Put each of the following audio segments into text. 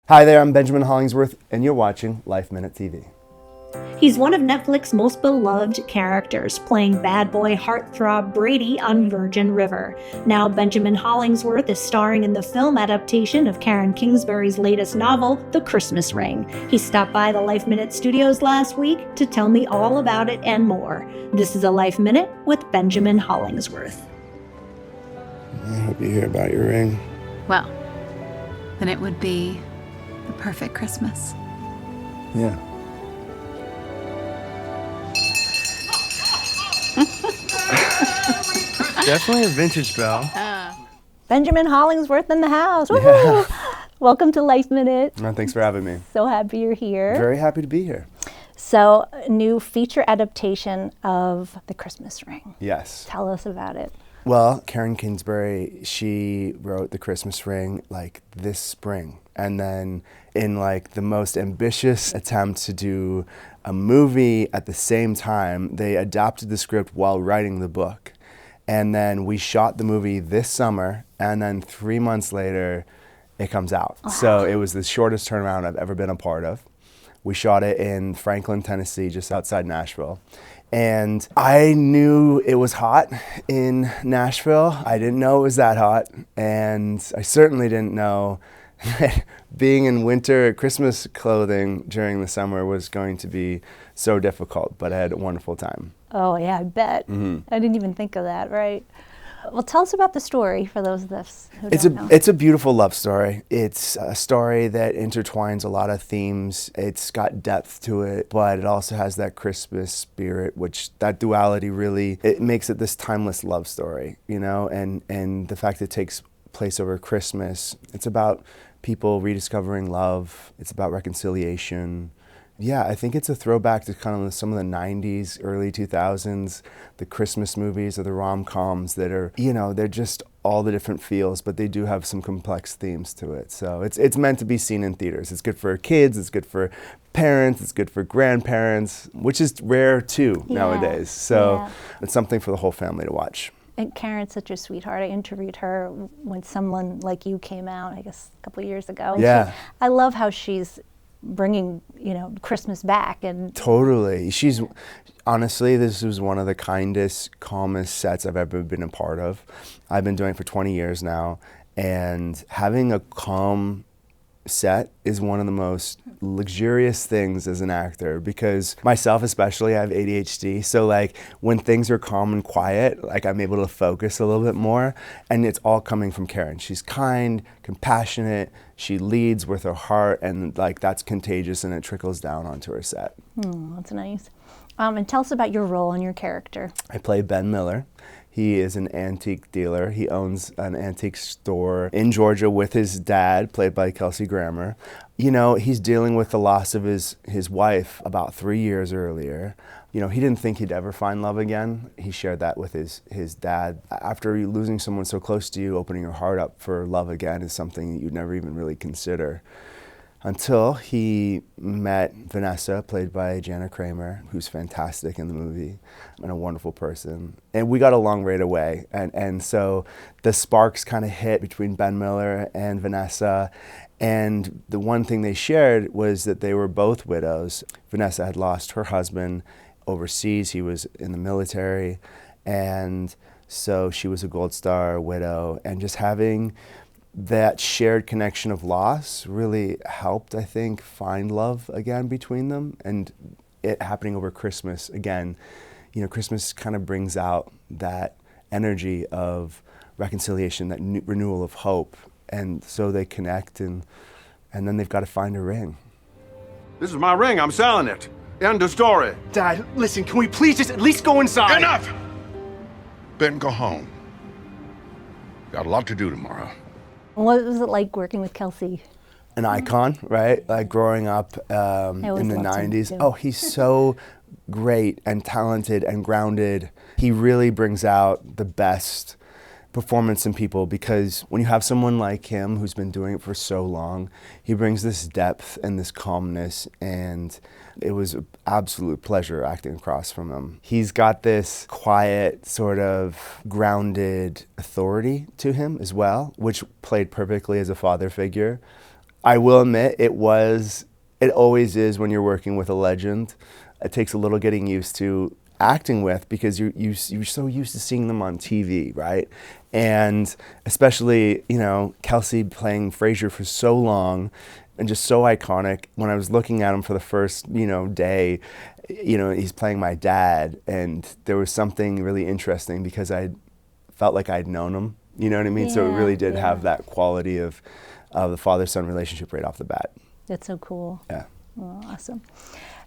Hi there, I'm Benjamin Hollingsworth, and you're watching LifeMinute TV. He's one of Netflix's most beloved characters, playing bad boy heartthrob Brady on Virgin River. Now Benjamin Hollingsworth is starring in the film adaptation of Karen Kingsbury's latest novel, The Christmas Ring. He stopped by the Life Minute studios last week to tell me all about it and more. This is a Life Minute with Benjamin Hollingsworth. I hope you hear about your ring. Well, then it would be the perfect Christmas. Yeah. Definitely a vintage bell. Benjamin Hollingsworth in the house. Woo! Yeah. Welcome to Life Minute. No, thanks for having me. So happy you're here. Very happy to be here. So, a new feature adaptation of The Christmas Ring. Yes. Tell us about it. Well, Karen Kingsbury, she wrote The Christmas Ring like this spring. And then in like the most ambitious attempt to do a movie at the same time, they adapted the script while writing the book. And then we shot the movie this summer, and then 3 months later, it comes out. Wow. So it was the shortest turnaround I've ever been a part of. We shot it in Franklin, Tennessee, just outside Nashville. And I knew it was hot in Nashville. I didn't know it was that hot. And I certainly didn't know that being in winter Christmas clothing during the summer was going to be so difficult, but I had a wonderful time. Oh, yeah, I bet. Mm-hmm. I didn't even think of that, right? Well, tell us about the story for those of us who don't know. It's a beautiful love story. It's a story that intertwines a lot of themes. It's got depth to it, but it also has that Christmas spirit, which that duality really, it makes it this timeless love story, you know, and the fact that it takes place over Christmas. It's about people rediscovering love. It's about reconciliation. Yeah, I think it's a throwback to kind of some of the 90s, early 2000s, the Christmas movies or the rom-coms that are, you know, they're just all the different feels, but they do have some complex themes to it. So it's meant to be seen in theaters. It's good for kids, it's good for parents, it's good for grandparents, which is rare too nowadays. So it's something for the whole family to watch. And Karen's such a sweetheart. I interviewed her when someone like you came out, I guess, a couple of years ago. And Yeah. I love how she's bringing, you know, Christmas back. And Totally. She's, honestly, this was one of the kindest, calmest sets I've ever been a part of. I've been doing it for 20 years now, and having a calm set is one of the most luxurious things as an actor, because myself especially, I have ADHD, so like when things are calm and quiet, like I'm able to focus a little bit more, and it's all coming from Karen. She's kind, compassionate, she leads with her heart, and like that's contagious, and it trickles down onto her set. that's nice. And tell us about your role and your character. I play Ben Miller. He is an antique dealer. He owns an antique store in Georgia with his dad, played by Kelsey Kramer. You know, he's dealing with the loss of his wife about 3 years earlier. You know, he didn't think he'd ever find love again. He shared that with his dad. After losing someone so close to you, opening your heart up for love again is something that you'd never even really consider. Until he met Vanessa, played by Jana Kramer, who's fantastic in the movie and a wonderful person. And we got along right away. And so the sparks kind of hit between Ben Miller and Vanessa. And the one thing they shared was that they were both widows. Vanessa had lost her husband overseas. He was in the military. And so she was a Gold Star widow. And just having that shared connection of loss really helped, I think, find love again between them. And it happening over Christmas, again, you know, Christmas kind of brings out that energy of reconciliation, that renewal of hope. And so they connect, and then they've got to find a ring. This is my ring. I'm selling it. End of story. Dad, listen, can we please just at least go inside? Enough! Ben, go home. Got a lot to do tomorrow. What was it like working with Kelsey? An icon, right? Like growing up in the 90s. Oh, he's so great and talented and grounded. He really brings out the best performance in people, because when you have someone like him who's been doing it for so long, he brings this depth and this calmness, and it was an absolute pleasure acting across from him. He's got this quiet, sort of grounded authority to him as well, which played perfectly as a father figure. I will admit it always is when you're working with a legend. It takes a little getting used to acting with, because you're so used to seeing them on TV, right? And especially, Kelsey playing Frasier for so long and just so iconic. When I was looking at him for the first, day, he's playing my dad, and there was something really interesting because I felt like I'd known him, you know what I mean? So it really did have that quality of the father-son relationship right off the bat. That's so cool. Yeah. Oh, awesome.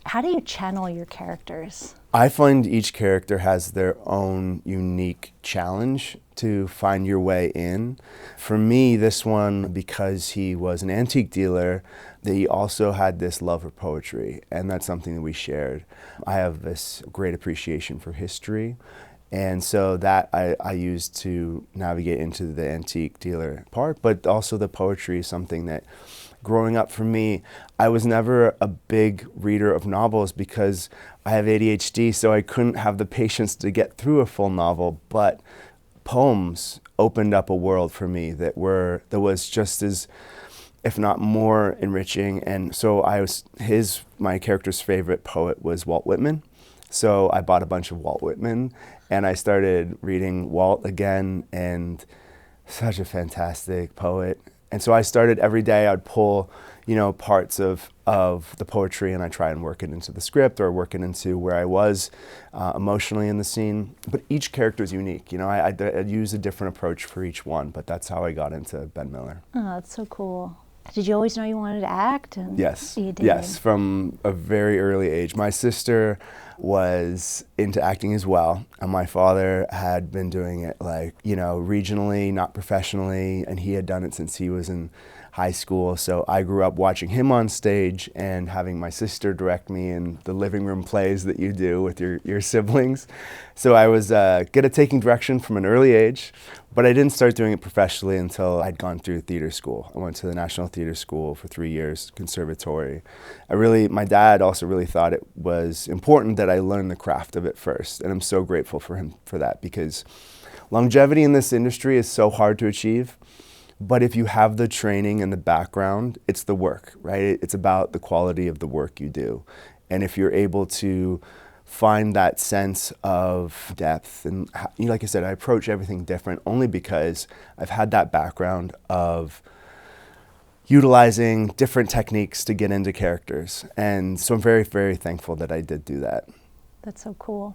How do you channel your characters? I find each character has their own unique challenge to find your way in. For me, this one, because he was an antique dealer, he also had this love for poetry, and that's something that we shared. I have this great appreciation for history, and so that I used to navigate into the antique dealer part, but also the poetry is something that, growing up for me, I was never a big reader of novels because I have ADHD, so I couldn't have the patience to get through a full novel, but poems opened up a world for me that was just as, if not more, enriching. And so my character's favorite poet was Walt Whitman. So I bought a bunch of Walt Whitman, and I started reading Walt again, and such a fantastic poet. And so I started every day, I'd pull, parts of the poetry, and I try and work it into the script or work it into where I was emotionally in the scene. But each character is unique. I'd use a different approach for each one, but that's how I got into Ben Miller. Oh, that's so cool. Did you always know you wanted to act? Yes. You did. Yes, from a very early age. My sister was into acting as well, and my father had been doing it regionally, not professionally, and he had done it since he was in high school. So I grew up watching him on stage and having my sister direct me in the living room plays that you do with your siblings. So I was good at taking direction from an early age, but I didn't start doing it professionally until I'd gone through theater school. I went to the National Theater School for 3 years, conservatory. My dad also really thought it was important that I learn the craft of it first, and I'm so grateful for him for that, because longevity in this industry is so hard to achieve. But if you have the training and the background, it's the work, right? It's about the quality of the work you do. And if you're able to find that sense of depth, and like I said, I approach everything different only because I've had that background of utilizing different techniques to get into characters. And so I'm very, very thankful that I did do that. That's so cool.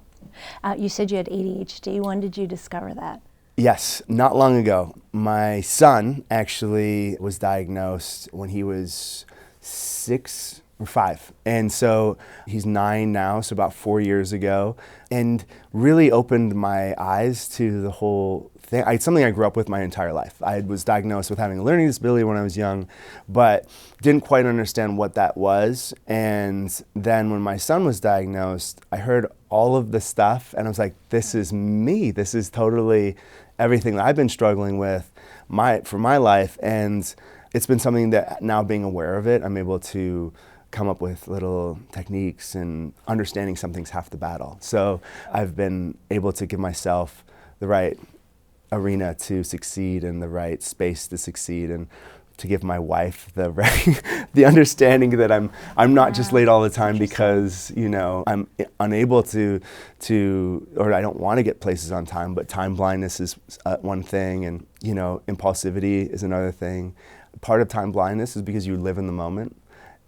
You said you had ADHD. When did you discover that? Yes, not long ago. My son actually was diagnosed when he was 6 or 5. And so he's 9 now, so about 4 years ago, and really opened my eyes to the whole thing. It's something I grew up with my entire life. I was diagnosed with having a learning disability when I was young, but didn't quite understand what that was. And then when my son was diagnosed, I heard all of the stuff, and I was like, this is me. This is totally everything that I've been struggling with for my life. And it's been something that now, being aware of it, I'm able to come up with little techniques, and understanding something's half the battle. So I've been able to give myself the right arena to succeed and the right space to succeed, and to give my wife the understanding that I'm not just late all the time because I'm unable to or I don't want to get places on time. But time blindness is one thing, and impulsivity is another thing. Part of time blindness is because you live in the moment,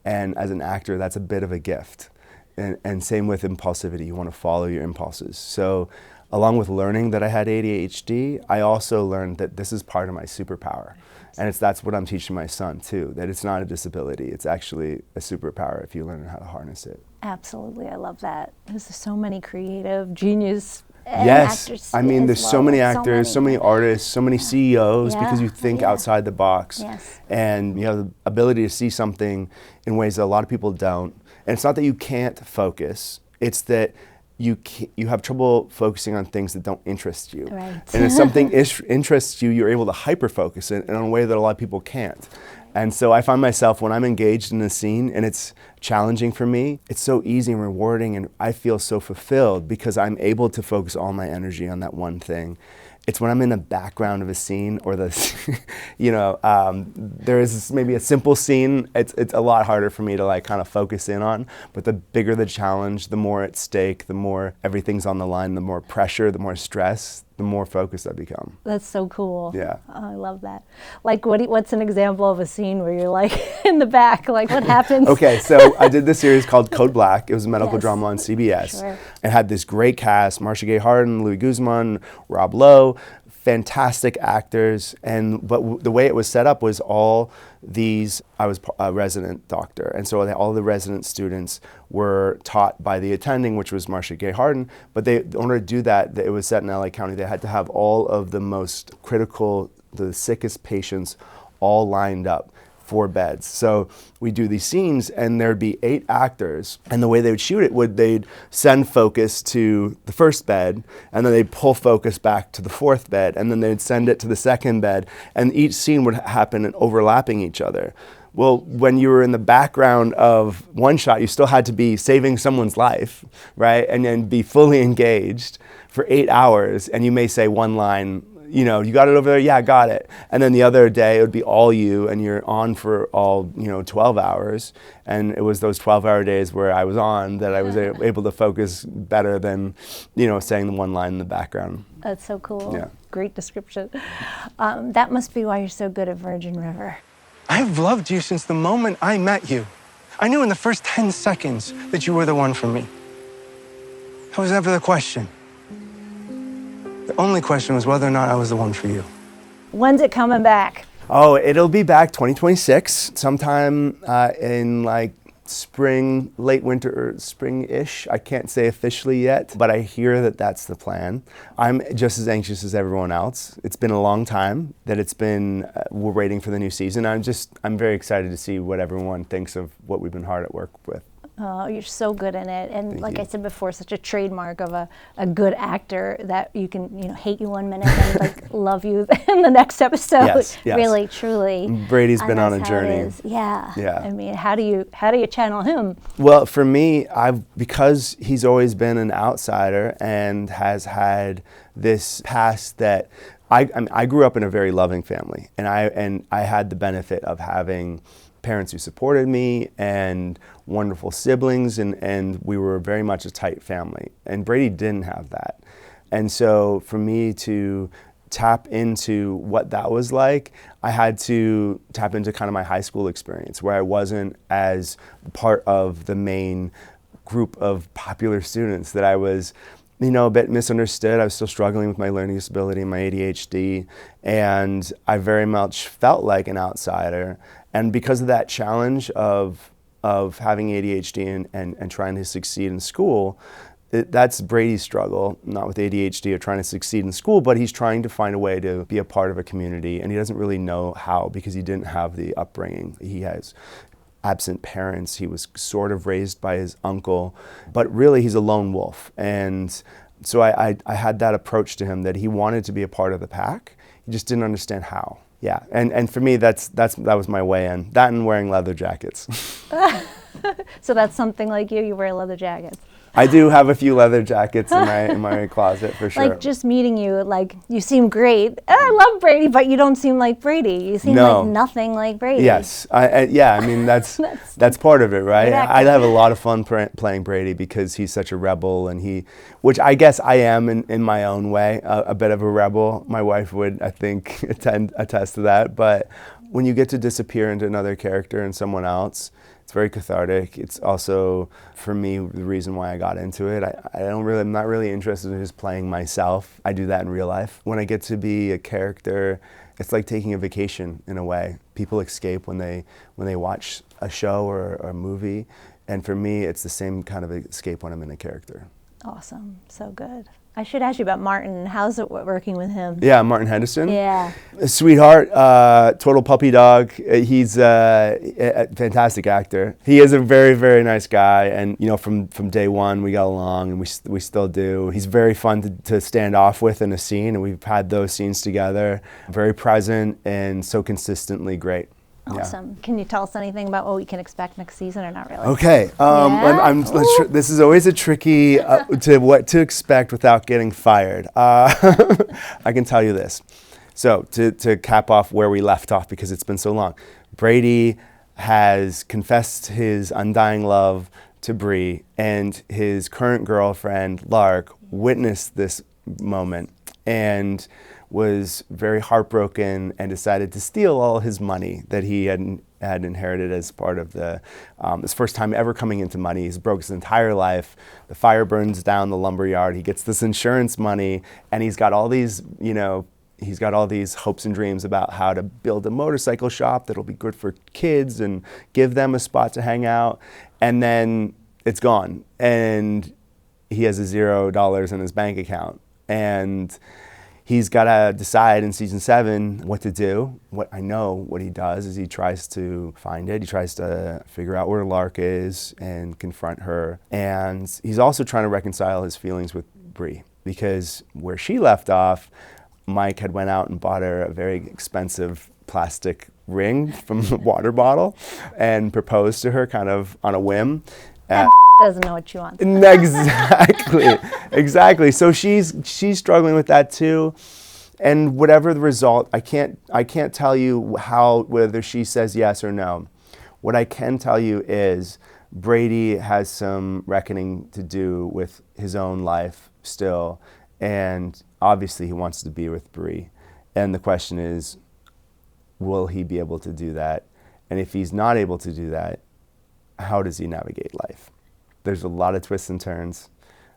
and as an actor, that's a bit of a gift. And same with impulsivity. You want to follow your impulses. So along with learning that I had ADHD, I also learned that this is part of my superpower. And that's what I'm teaching my son too, that it's not a disability. It's actually a superpower if you learn how to harness it. Absolutely, I love that. There's so many creative, genius yes, actors. I mean, there's so many actors, so many artists, so many CEOs, because you think outside the box. Yes. And you have the ability to see something in ways that a lot of people don't. And it's not that you can't focus, it's that you have trouble focusing on things that don't interest you. Right. And if something interests you, you're able to hyper-focus it in a way that a lot of people can't. And so I find myself, when I'm engaged in a scene and it's challenging for me, it's so easy and rewarding, and I feel so fulfilled because I'm able to focus all my energy on that one thing. It's when I'm in the background of a scene or there is maybe a simple scene. It's a lot harder for me to like kind of focus in on. But the bigger the challenge, the more at stake, the more everything's on the line, the more pressure, the more stress, the more focused I become. That's so cool. Yeah. Oh, I love that. Like, what's an example of a scene where you're like in the back? Like, what happens? Okay, so I did this series called Code Black. It was a medical Yes. drama on CBS. Sure. It had this great cast: Marcia Gay Harden, Louis Guzman, Rob Lowe, fantastic actors. But the way it was set up was all these. I was a resident doctor, and so all the resident students were taught by the attending, which was Marcia Gay Harden. But in order to do that, it was set in LA County. They had to have all of the most critical, the sickest patients all lined up. 4 beds. So we do these scenes and there'd be 8 actors, and the way they would shoot it they'd send focus to the first bed, and then they'd pull focus back to the 4th bed, and then they'd send it to the 2nd bed, and each scene would happen in overlapping each other. Well, when you were in the background of one shot, you still had to be saving someone's life, right? And then be fully engaged for 8 hours, and you may say one line, you got it over there? Yeah, I got it. And then the other day, it would be all you, and you're on for all, 12 hours. And it was those 12-hour days where I was on that I was able to focus better than, saying the one line in the background. That's so cool. Yeah. Great description. That must be why you're so good at Virgin River. I've loved you since the moment I met you. I knew in the first 10 seconds that you were the one for me. That was never the question. The only question was whether or not I was the one for you. When's it coming back? Oh, it'll be back 2026, sometime in like spring, late winter, or spring-ish. I can't say officially yet, but I hear that that's the plan. I'm just as anxious as everyone else. It's been a long time that we're waiting for the new season. I'm very excited to see what everyone thinks of what we've been hard at work with. Oh, you're so good in it. And Thank like you. I said before, such a trademark of a good actor that you can, hate you one minute and like love you in the next episode. Yes, yes. Really, truly. Brady's And been on a that's how it journey. is. Yeah. Yeah. I mean, how do you channel him? Well, for me, because he's always been an outsider and has had this past that I grew up in a very loving family, and I had the benefit of having parents who supported me and wonderful siblings, and we were very much a tight family. And Brady didn't have that. And so for me to tap into what that was like, I had to tap into kind of my high school experience where I wasn't as part of the main group of popular students, that I was a bit misunderstood. I was still struggling with my learning disability and my ADHD, and I very much felt like an outsider. And because of that challenge of having ADHD and trying to succeed in school, that's Brady's struggle, not with ADHD or trying to succeed in school, but he's trying to find a way to be a part of a community, and he doesn't really know how because he didn't have the upbringing. He has absent parents. He was sort of raised by his uncle, but really he's a lone wolf. And so I had that approach to him, that he wanted to be a part of the pack. He just didn't understand how. Yeah, and for me, that was my way in. That and wearing leather jackets. So that's something like you wear leather jackets. I do have a few leather jackets in my closet for sure. Like just meeting you, like you seem great. I love Brady, but you don't seem like Brady. You seem No. like nothing like Brady. Yes, I mean that's part of it, right? Exactly. I have a lot of fun playing Brady because he's such a rebel, and which I guess I am in my own way, a bit of a rebel. My wife would, I think, attest to that. But when you get to disappear into another character and someone else, it's very cathartic. It's also, for me, the reason why I got into it. I'm not really interested in just playing myself. I do that in real life. When I get to be a character, it's like taking a vacation in a way. People escape when they watch a show or a movie, and for me, it's the same kind of escape when I'm in a character. Awesome, so good. I should ask you about Martin. How's it working with him? Yeah, Martin Henderson. Yeah. A sweetheart, total puppy dog. He's a fantastic actor. He is a very, very nice guy, and from day one we got along, and we still do. He's very fun to stand off with in a scene, and we've had those scenes together. Very present and so consistently great. Awesome. Can you tell us anything about what we can expect next season or not really? Okay. This is always a tricky to what to expect without getting fired. I can tell you this. So to cap off where we left off, because it's been so long, Brady has confessed his undying love to Bree, and his current girlfriend, Lark, witnessed this moment and was very heartbroken and decided to steal all his money that he had inherited as part of his first time ever coming into money. He's broke his entire life. The fire burns down the lumber yard. He gets this insurance money, and he's got all these, he's got all these hopes and dreams about how to build a motorcycle shop that'll be good for kids and give them a spot to hang out. And then it's gone, and he has $0 in his bank account. And he's got to decide in season 7 what to do. What he does is he tries to find it. He tries to figure out where Lark is and confront her. And he's also trying to reconcile his feelings with Bree, because where she left off, Mike had went out and bought her a very expensive plastic ring from the water bottle and proposed to her kind of on a whim. Doesn't know what she wants. Exactly. So she's struggling with that too, and whatever the result, I can't tell you whether she says yes or no. What I can tell you is Brady has some reckoning to do with his own life still, and obviously he wants to be with Bree. And the question is, will he be able to do that? And if he's not able to do that, how does he navigate life? There's a lot of twists and turns.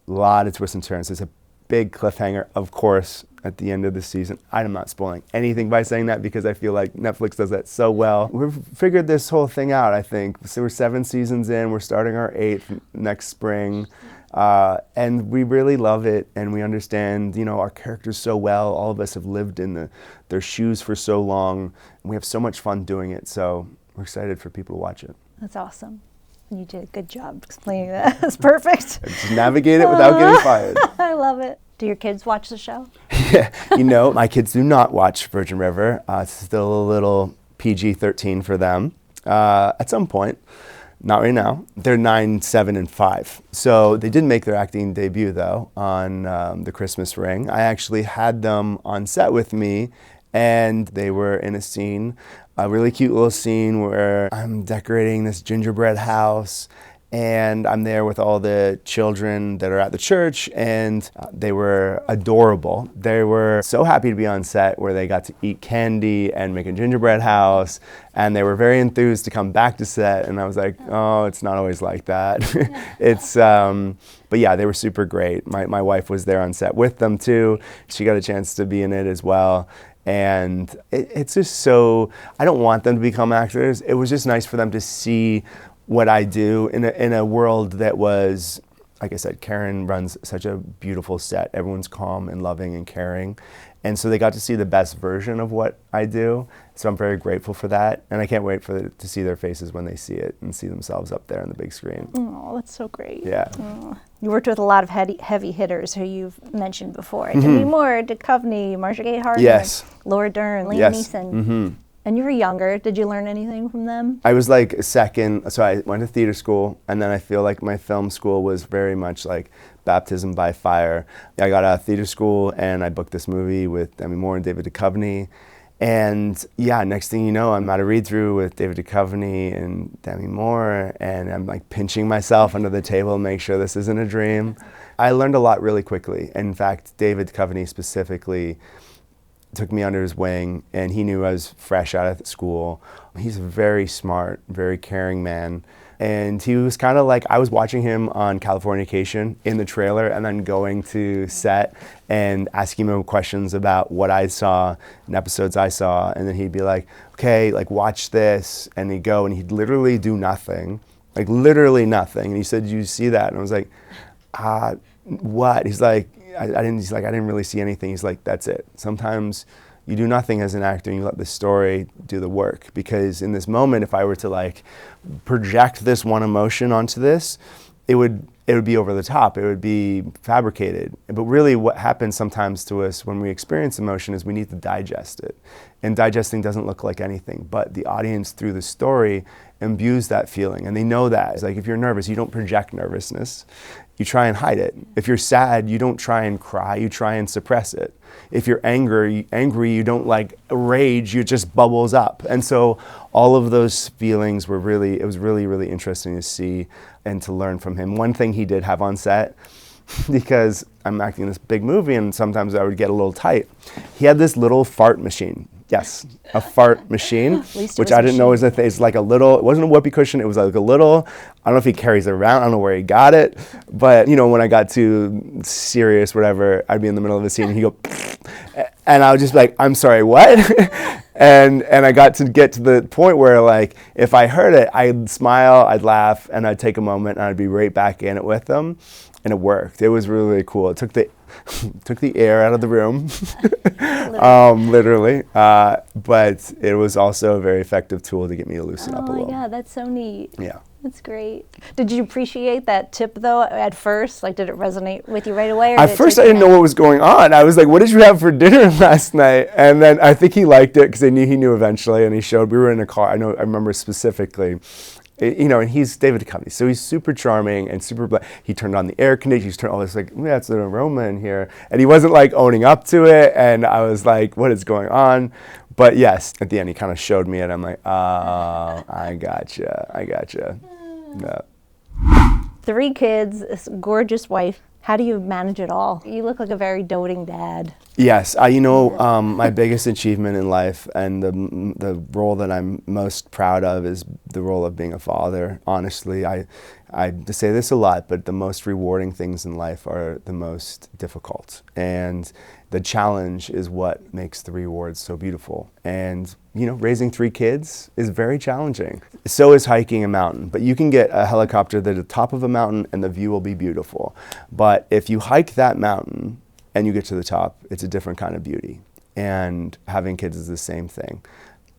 There's a big cliffhanger, of course, at the end of the season. I'm not spoiling anything by saying that, because I feel like Netflix does that so well. We've figured this whole thing out, I think. So we're 7 seasons in. We're starting our 8th next spring. And we really love it, and we understand, our characters so well. All of us have lived in their shoes for so long. We have so much fun doing it, so we're excited for people to watch it. That's awesome. You did a good job explaining that. It's perfect. Just navigate it without getting fired. I love it. Do your kids watch the show? Yeah, my kids do not watch Virgin River. It's still a little PG-13 for them at some point. Not right now. They're 9, 7, and 5. So they did make their acting debut, though, on The Christmas Ring. I actually had them on set with me, and they were in a scene, a really cute little scene where I'm decorating this gingerbread house, and I'm there with all the children that are at the church, and they were adorable. They were so happy to be on set, where they got to eat candy and make a gingerbread house, and they were very enthused to come back to set, and I was like, oh, it's not always like that. But yeah, they were super great. My wife was there on set with them too. She got a chance to be in it as well. And it's just so, I don't want them to become actors. It was just nice for them to see what I do in a world that was, like I said, Karen runs such a beautiful set. Everyone's calm and loving and caring. And so they got to see the best version of what I do. So I'm very grateful for that. And I can't wait to see their faces when they see it and see themselves up there on the big screen. Oh, that's so great. Yeah. Oh. You worked with a lot of heavy hitters who you've mentioned before. Demi Moore, Duchovny, Marcia Gay Harden, yes. Laura Dern, Liam yes. Neeson. Mm-hmm. And you were younger. Did you learn anything from them? I was like second, so I went to theater school, and then I feel like my film school was very much like baptism by fire. I got out of theater school, and I booked this movie with Demi Moore and David Duchovny. And yeah, next thing you know, I'm at a read-through with David Duchovny and Demi Moore, and I'm like pinching myself under the table to make sure this isn't a dream. I learned a lot really quickly. In fact, David Duchovny specifically took me under his wing, and he knew I was fresh out of school. He's a very smart, very caring man. And he was kind of like, I was watching him on Californication in the trailer, and then going to set and asking him questions about what I saw in episodes I saw. And then he'd be like, okay, like watch this. And he'd go and he'd literally do nothing, like literally nothing. And he said, "Did you see that?" And I was like, what? He's like, I didn't really see anything. He's like, that's it. Sometimes you do nothing as an actor and you let the story do the work. Because in this moment, if I were to like project this one emotion onto this, it would it would be over the top, it would be fabricated. But really what happens sometimes to us when we experience emotion is we need to digest it. And digesting doesn't look like anything, but the audience through the story imbues that feeling, and they know that. It's like if you're nervous, you don't project nervousness, you try and hide it. If you're sad, you don't try and cry, you try and suppress it. If you're angry, you don't like rage, you just bubbles up. And so all of those feelings were really, it was really, really interesting to see and to learn from him. One thing he did have on set, because I'm acting in this big movie and sometimes I would get a little tight, he had this little fart machine. Yes, a fart machine, which I didn't know was a thing. It's like a little, it wasn't a whoopee cushion, it was like a little, I don't know if he carries it around, I don't know where he got it, but you know, when I got too serious, whatever, I'd be in the middle of a scene and he'd go, and I would just be like, I'm sorry, what? and I got to get to the point where like, if I heard it, I'd smile, I'd laugh, and I'd take a moment and I'd be right back in it with them. And it worked. It was really, really cool. It took the air out of the room, literally. But it was also a very effective tool to get me to loosen up a little. Oh my God, that's so neat. Yeah. That's great. Did you appreciate that tip though at first? Like, did it resonate with you right away? At first, I didn't know what was going on. I was like, "What did you have for dinner last night?" And then I think he liked it because he knew eventually, and he showed. We were in a car. I remember specifically. You know, and he's David Duchovny, so he's super charming and super. He turned on the air conditioner. He's turned all this like, yeah, it's an aroma in here, and he wasn't like owning up to it. And I was like, what is going on? But yes, at the end, he kind of showed me it. I'm like, oh, I gotcha. Yeah. 3 kids, this gorgeous wife. How do you manage it all? You look like a very doting dad. Yes, my biggest achievement in life and the role that I'm most proud of is the role of being a father. Honestly, I say this a lot, but the most rewarding things in life are the most difficult. And the challenge is what makes the rewards so beautiful. And raising 3 kids is very challenging. So is hiking a mountain, but you can get a helicopter to the top of a mountain and the view will be beautiful. But if you hike that mountain and you get to the top, it's a different kind of beauty. And having kids is the same thing.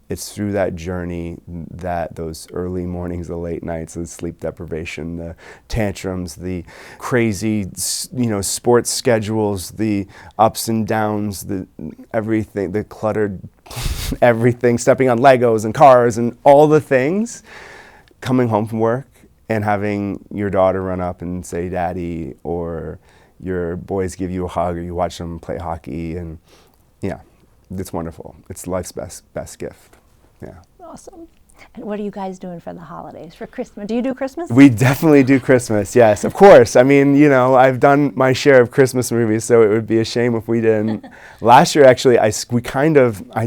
It's through that journey that those early mornings, the late nights, the sleep deprivation, the tantrums, the crazy, sports schedules, the ups and downs, the everything, the cluttered everything, stepping on Legos and cars and all the things, coming home from work and having your daughter run up and say, "Daddy," or your boys give you a hug, or you watch them play hockey, and yeah, it's wonderful. It's life's best gift. Yeah. Awesome. And what are you guys doing for the holidays, for Christmas? Do you do Christmas? We definitely do Christmas, yes, of course. I mean, I've done my share of Christmas movies, so it would be a shame if we didn't. Last year, actually, I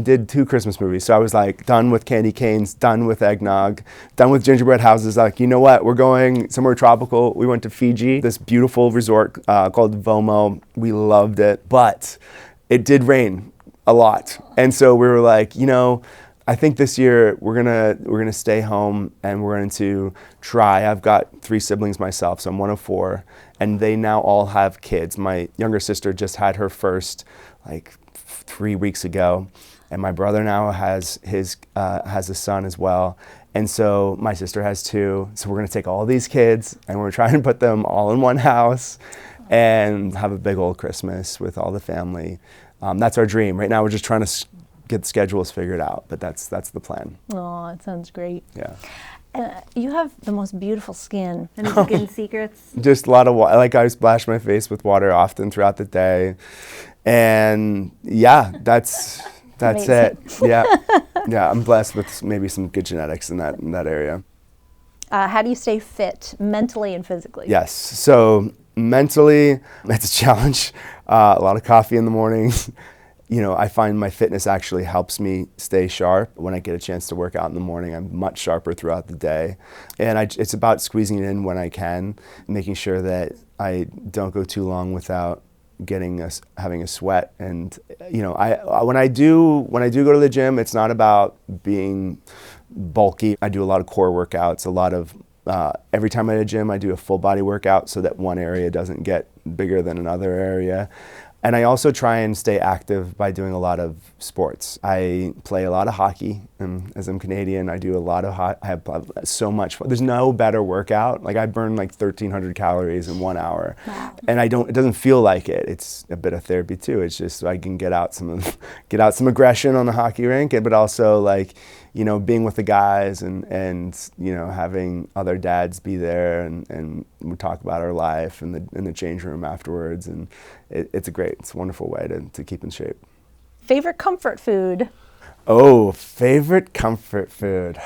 did 2 Christmas movies. So I was like done with candy canes, done with eggnog, done with gingerbread houses. Like, you know what? We're going somewhere tropical. We went to Fiji, this beautiful resort called Vomo. We loved it, but it did rain a lot. And so we were like, I think this year we're gonna stay home and we're going to try. I've got 3 siblings myself, so I'm one of 4, and they now all have kids. My younger sister just had her first 3 weeks ago, and my brother now has a son as well. And so my sister has 2. So we're gonna take all these kids and we're trying to put them all in one house and have a big old Christmas with all the family. That's our dream. Right now we're just trying to get schedules figured out, but that's the plan. Oh, it sounds great. Yeah. You have the most beautiful skin. Any skin secrets? Just a lot of water. I splash my face with water often throughout the day, and yeah, that's it. Yeah, yeah. I'm blessed with maybe some good genetics in that area. How do you stay fit mentally and physically? Yes. So mentally, it's a challenge. A lot of coffee in the mornings. I find my fitness actually helps me stay sharp. When I get a chance to work out in the morning, I'm much sharper throughout the day. And it's about squeezing it in when I can, making sure that I don't go too long without having a sweat. And when I do go to the gym, it's not about being bulky. I do a lot of core workouts, every time I go to the gym, I do a full body workout so that one area doesn't get bigger than another area. And I also try and stay active by doing a lot of sports. I play a lot of hockey, and as I'm Canadian, I do a lot of I have so much fun. There's no better workout. Like I burn like 1,300 calories in 1 hour. Wow. And it doesn't feel like it. It's a bit of therapy too. It's just so I can get out some aggression on the hockey rink, but also like, you know, being with the guys and you know, having other dads be there and we talk about our life in the change room afterwards, and it's a wonderful way to keep in shape. Favorite comfort food? Oh, favorite comfort food.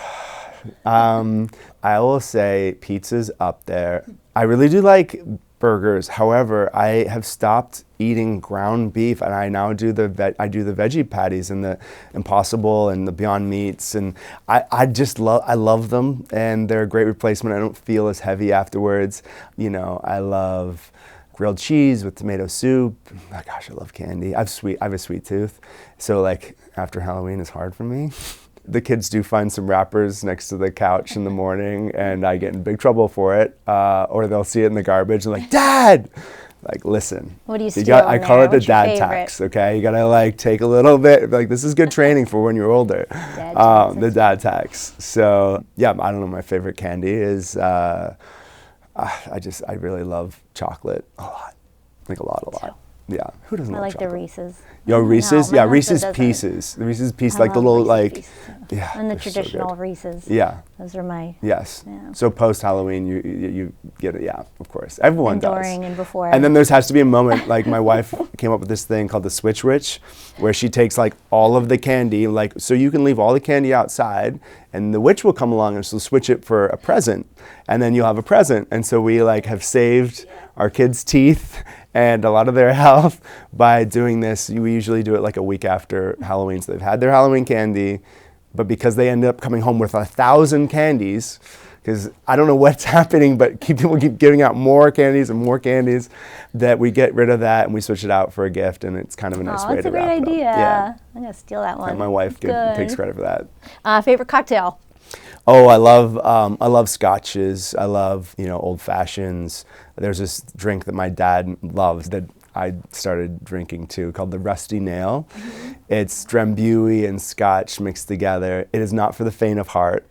I will say pizza's up there. I really do like burgers. However, I have stopped eating ground beef, and I now do the veggie patties and the Impossible and the Beyond Meats, and I love them, and they're a great replacement. I don't feel as heavy afterwards. You know, I love grilled cheese with tomato soup. Oh gosh, I love candy. I have a sweet tooth, so like after Halloween is hard for me. The kids do find some wrappers next to the couch in the morning, and I get in big trouble for it. Or they'll see it in the garbage and like, Dad! Like, listen. What do you steal I call it the What's your dad favorite? tax, okay? You gotta like take a little bit, like this is good training for when you're older. The dad tax. So yeah, I don't know, my favorite candy is, I really love chocolate a lot. Like a lot. Yeah, who doesn't I love like chocolate? the Reese's. Yo, Reese's, No, yeah, my Reese's husband Pieces. The Reese's Pieces, I like the love little Reese's like, Pieces, yeah. And the they're so traditional good. Reese's. Yeah. Those are my. Yes. Yeah. So post Halloween, you get it. Yeah, of course. Everyone And does. during and before. And then there has to be a moment, like my wife came up with this thing called the Switch Witch, where she takes like all of the candy, like so you can leave all the candy outside, and the witch will come along and she'll switch it for a present, and then you'll have a present. And so we like have saved our kids' teeth and a lot of their health by doing this. We usually do it like a week after Halloween, so they've had their Halloween candy, but because they end up coming home with 1,000 candies, because I don't know what's happening, but people keep giving out more candies and more candies, that we get rid of that and we switch it out for a gift, and it's kind of a nice way to wrap it up. That's a great idea. Yeah. I'm gonna steal that one. And my wife takes credit for that. Favorite cocktail? Oh, I love scotches. I love, old fashions. There's this drink that my dad loves that I started drinking too, called the Rusty Nail. Mm-hmm. It's Drambuie and scotch mixed together. It is not for the faint of heart.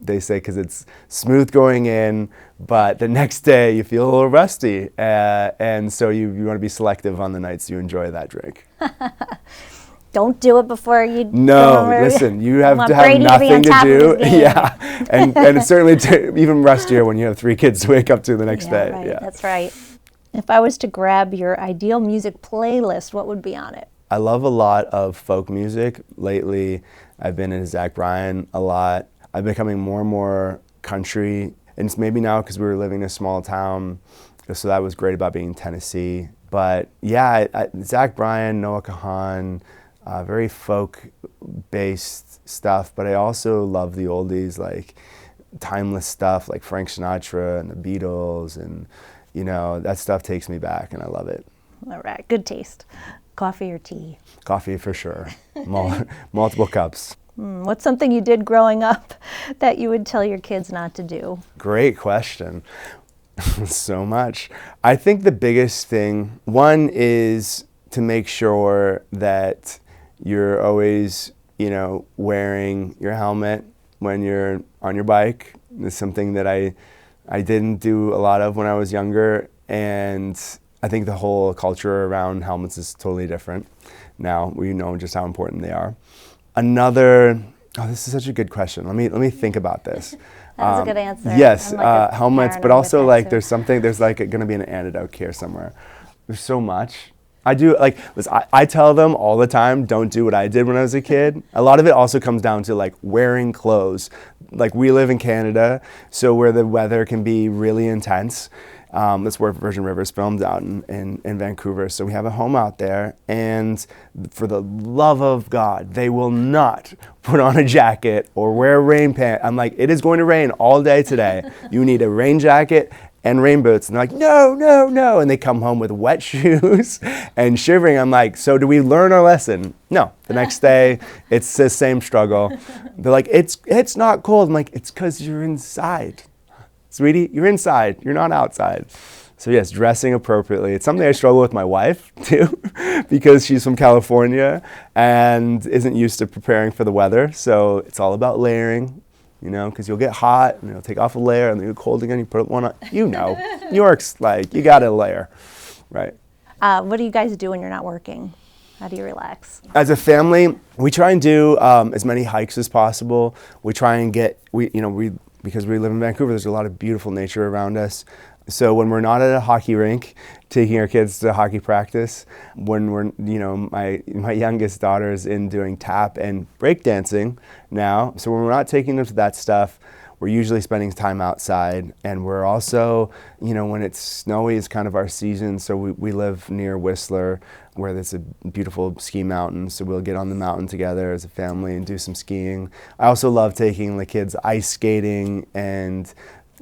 They say because it's smooth going in, but the next day you feel a little rusty. And so you want to be selective on the nights you enjoy that drink. Don't do it before you. No, listen, you have to have Brady nothing to do. Yeah, and it's certainly even rustier when you have 3 kids to wake up to the next day. Right. Yeah, That's right. If I was to grab your ideal music playlist, what would be on it? I love a lot of folk music. Lately, I've been into Zach Bryan a lot. I'm becoming more and more country, and it's maybe now because we were living in a small town, so that was great about being in Tennessee. But yeah, Zach Bryan, Noah Kahan, very folk-based stuff, but I also love the oldies, like timeless stuff like Frank Sinatra and the Beatles, and that stuff takes me back and I love it. All right, good taste. Coffee or tea? Coffee for sure. Multiple cups. What's something you did growing up that you would tell your kids not to do? Great question. So much. I think the biggest thing, one is to make sure that you're always, wearing your helmet when you're on your bike. It's something that I didn't do a lot of when I was younger, and I think the whole culture around helmets is totally different now. We know just how important they are. This is such a good question. Let me think about this. That's a good answer. Yes, like helmets, but also like there's going to be an antidote here somewhere. There's so much. I tell them all the time, don't do what I did when I was a kid. A lot of it also comes down to like wearing clothes. Like we live in Canada, so where the weather can be really intense. That's where Virgin River is filmed out in Vancouver. So we have a home out there, and for the love of God, they will not put on a jacket or wear rain pants. I'm like, it is going to rain all day today. You need a rain jacket and rain boots. And they're like, no. And they come home with wet shoes and shivering. I'm like, so do we learn our lesson? No. The next day, it's the same struggle. They're like, it's not cold. I'm like, it's because you're inside. Sweetie, you're inside. You're not outside. So yes, dressing appropriately. It's something I struggle with my wife too, because she's from California and isn't used to preparing for the weather. So it's all about layering, because you'll get hot and you'll take off a layer and then you're cold again, you put one on. New York's like, you gotta layer, right? What do you guys do when you're not working? How do you relax? As a family, we try and do as many hikes as possible. We try and because we live in Vancouver, there's a lot of beautiful nature around us. So when we're not at a hockey rink, taking our kids to hockey practice, when we're, my youngest daughter is in doing tap and breakdancing now. So when we're not taking them to that stuff, we're usually spending time outside. And we're also, when it's snowy is kind of our season. So we live near Whistler, where there's a beautiful ski mountain. So we'll get on the mountain together as a family and do some skiing. I also love taking the kids ice skating, and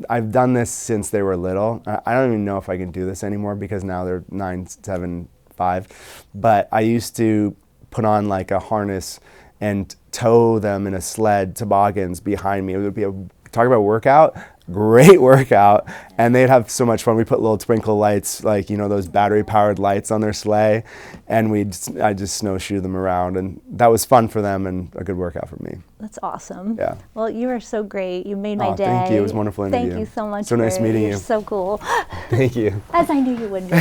I've done this since they were little. I don't even know if I can do this anymore because now they're 9, 7, 5. But I used to put on like a harness and tow them in a sled, toboggans behind me. It would be talk about workout, great workout. And they'd have so much fun. We put little twinkle lights, like, those battery powered lights on their sleigh. And I just snowshoe them around. And that was fun for them and a good workout for me. That's awesome. Yeah. Well, you are so great. You made my day. Thank you. It was wonderful to meet you. Thank you so much. So nice meeting you. You're so cool. Thank you. As I knew you would be.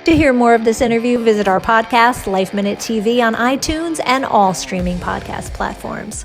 To hear more of this interview, visit our podcast, Life Minute TV, on iTunes and all streaming podcast platforms.